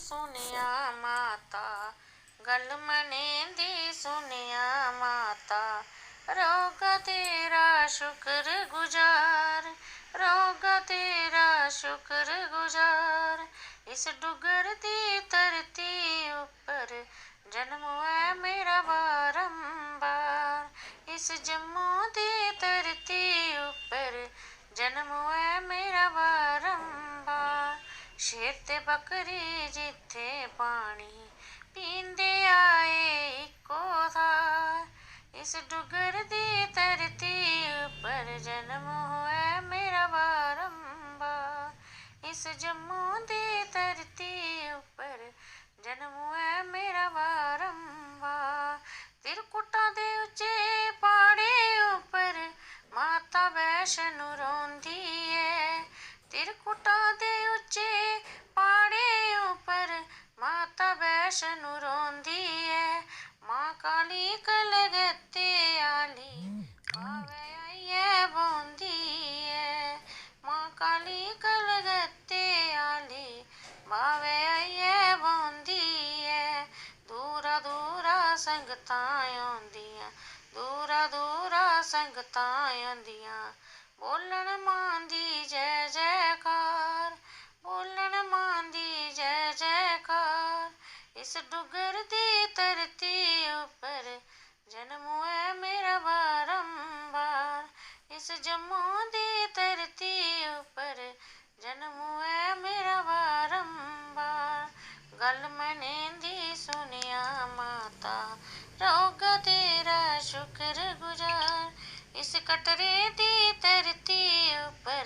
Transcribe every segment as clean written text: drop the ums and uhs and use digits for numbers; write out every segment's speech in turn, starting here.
सुनिया माता, गल मने दी सुनिया माता। रहोगा तेरा शुक्र गुजार, रहोगा तेरा शुक्र गुजार। इस डुगर दी धरती उपर जन्म है मेरा बारंबार। इस जम्मू दी धरती उपर जन्म है मेरा बारंबार। शेर ते बकरी जिथे पानी पींदे आए इको थार। इस डुगर दी धरती उपर जन्म होया मेरा बारंबार। इस जम्मू दी धरती उपर जन्म होया मेरा बारंबार। त्रिकुटा दे उच्चे पहाड़े उपर माता वैष्णो रोंदी है। त्रिकुटा दे उच्चे पहाड़े उपर माता वैष्णो रोंदी है। मां काली कलकत्ते आली आवे आइए बोंदी है। मां काली कलकत्ते आली बावे आइए बोंदी है। दूरा दूरा संगतां आउंदियां, दूरा दूरा संगतां आउंदियां, बोलन मां दी जय जयकार, बोलन मां दी जय जयकार। इस डुगर दी धरती उपर जन्म है मेरा बारंबार। इस जम्मू दी धरती उपर जन्म है मेरा बारंबार। गल मने दी सुनिया माता, रहोगा तेरा शुक्र गुजार। इस कटरे दी धरती उपर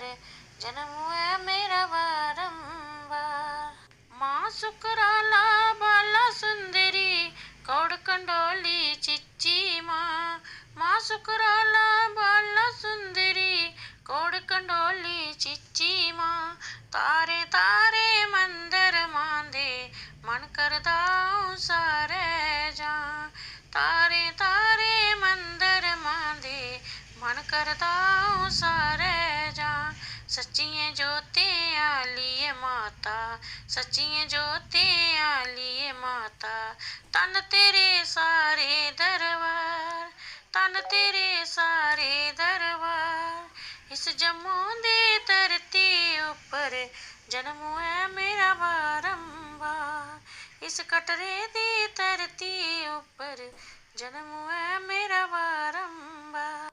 जन्म है मेरा बारंबार। मां सुकराला बाला सुंदरी कौड़ कंडोली चिच्ची मां। मां सुकराला बाला सुंदरी कौड़ कंडोली चिच्ची मां। तारे तारे मंदिर मां दे मन करदा हूं सारे जां। तारे तारे मंदिर मां दे मन करदा हूं सारे जां। सच्चियें जोतें आली माता, सच्चियें जोतें आली माता, तन तेरे सारे दरबार, तन तेरे सारे दरबार। इस जम्मू दी धरती उपर जन्म है मेरा बारंबार। इस कटरे दी धरती उपर जन्म है मेरा बारंबार।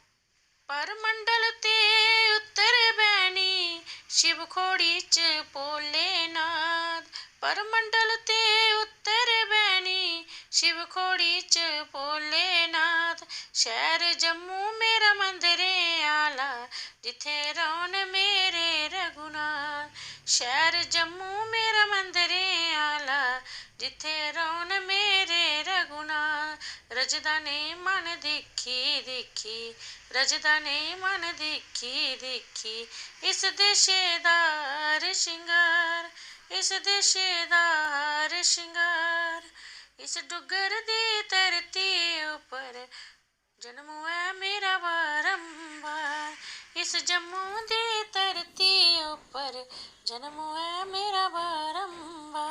परमंडल ते उत्तर बैनी शिव खोड़ी च भोलेनाथ। परमंडल ते उत्तर बैनी शिव खोड़ी च भोलेनाथ। शहर जम्मू मेरा मंदिरे आला जिथे रौन मेरे रघुनाथ। शहर जम्मू मेरा मंदिरे आला जिथे रौन मेरे रघुनाथ। रजदा ने मन दिखी दिखी, रजदा ने मन दिखी दिखी, इस देशे दा हर शिंगार, इस देशे दा हर शिंगार। इस डुगर दी धरती उपर जन्म है मेरा बारंबार। इस जम्मू दी धरती उपर जन्म है मेरा बारंबार।